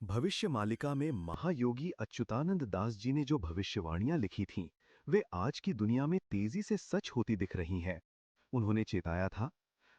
भविष्य मालिका में महायोगी अच्युतानंद दास जी ने जो भविष्यवाणियां लिखी थीं, वे आज की दुनिया में तेजी से सच होती दिख रही हैं। उन्होंने चेताया था,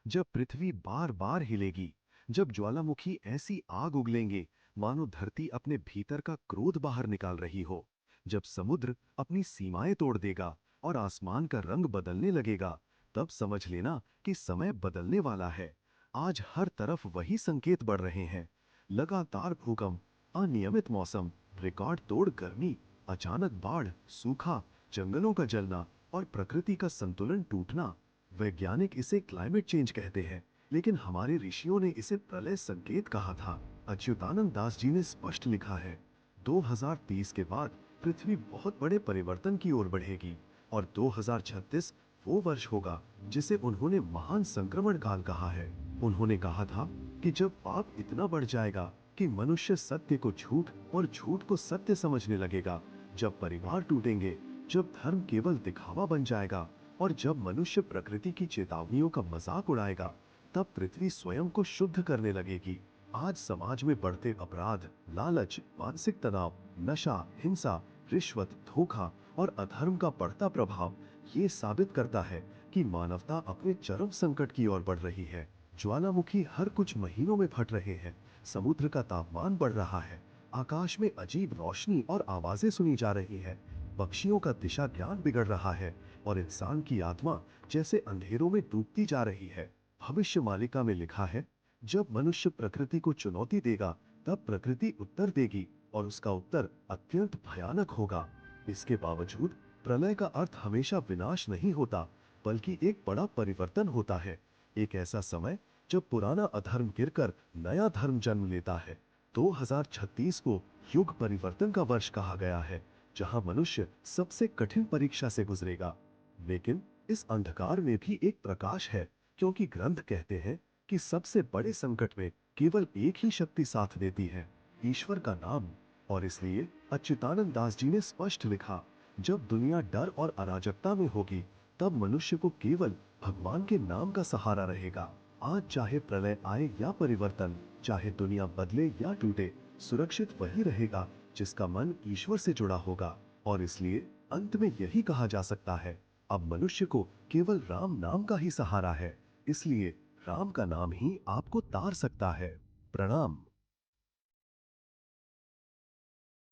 जब पृथ्वी बार बार हिलेगी, जब ज्वालामुखी ऐसी आग उगलेंगे मानो धरती अपने भीतर का क्रोध बाहर निकाल रही हो, जब समुद्र अपनी सीमाएं तोड़ देगा और आसमान का रंग बदलने लगेगा, तब समझ लेना कि समय बदलने वाला है। आज हर तरफ वही संकेत बढ़ रहे हैं। लगातार भूकंप, अनियमित मौसम, रिकॉर्ड तोड़ गर्मी, अचानक बाढ़, सूखा, जंगलों का जलना और प्रकृति का संतुलन टूटना। वैज्ञानिक इसे क्लाइमेट चेंज कहते हैं, लेकिन हमारे ऋषियों ने इसे प्रलय संकेत कहा था। अच्युतानंद दास जी ने स्पष्ट लिखा है, 2030 के बाद पृथ्वी बहुत बड़े परिवर्तन की ओर बढ़ेगी और 2036 वो वर्ष होगा जिसे उन्होंने महान संक्रमण काल कहा है। उन्होंने कहा था कि जब पाप इतना बढ़ जाएगा कि मनुष्य सत्य को झूठ और झूठ को सत्य समझने लगेगा, जब परिवार टूटेंगे, जब धर्म केवल दिखावा बन जाएगा और जब मनुष्य प्रकृति की चेतावनियों का मजाक उड़ाएगा, तब पृथ्वी स्वयं को शुद्ध करने लगेगी। आज समाज में बढ़ते अपराध, लालच, मानसिक तनाव, नशा, हिंसा, रिश्वत, धोखा और अधर्म का बढ़ता प्रभाव ये साबित करता है कि मानवता अपने चरम संकट की ओर बढ़ रही है। ज्वालामुखी हर कुछ महीनों में फट रहे हैं, समुद्र का तापमान बढ़ रहा है, आकाश में अजीब रोशनी और आवाजें सुनी जा रही हैं, पक्षियों का दिशा ज्ञान बिगड़ रहा है और इंसान की आत्मा जैसे अंधेरों में डूबती जा रही है। भविष्य मालिका में लिखा है, जब मनुष्य प्रकृति को चुनौती देगा, तब प्रकृति उत्तर देगी और उसका उत्तर अत्यंत भयानक होगा। इसके बावजूद प्रलय का अर्थ हमेशा विनाश नहीं होता, बल्कि एक बड़ा परिवर्तन होता है। एक ऐसा समय जब पुराना अधर्म गिरकर नया धर्म जन्म लेता है। 2036 को युग परिवर्तन का वर्ष कहा गया है, जहां मनुष्य सबसे कठिन परीक्षा से गुजरेगा। लेकिन इस अंधकार में भी एक प्रकाश है, क्योंकि ग्रंथ कहते हैं कि सबसे बड़े संकट में केवल एक ही शक्ति साथ देती है, ईश्वर का नाम। और इसलिए अच्युतानंद दास जी ने स्पष्ट लिखा, जब दुनिया डर और अराजकता में होगी, तब मनुष्य को केवल भगवान के नाम का सहारा रहेगा। आज चाहे प्रलय आए या परिवर्तन, चाहे दुनिया बदले या टूटे, सुरक्षित वही रहेगा जिसका मन ईश्वर से जुड़ा होगा। और इसलिए अंत में यही कहा जा सकता है, अब मनुष्य को केवल राम नाम का ही सहारा है, इसलिए राम का नाम ही आपको तार सकता है। प्रणाम।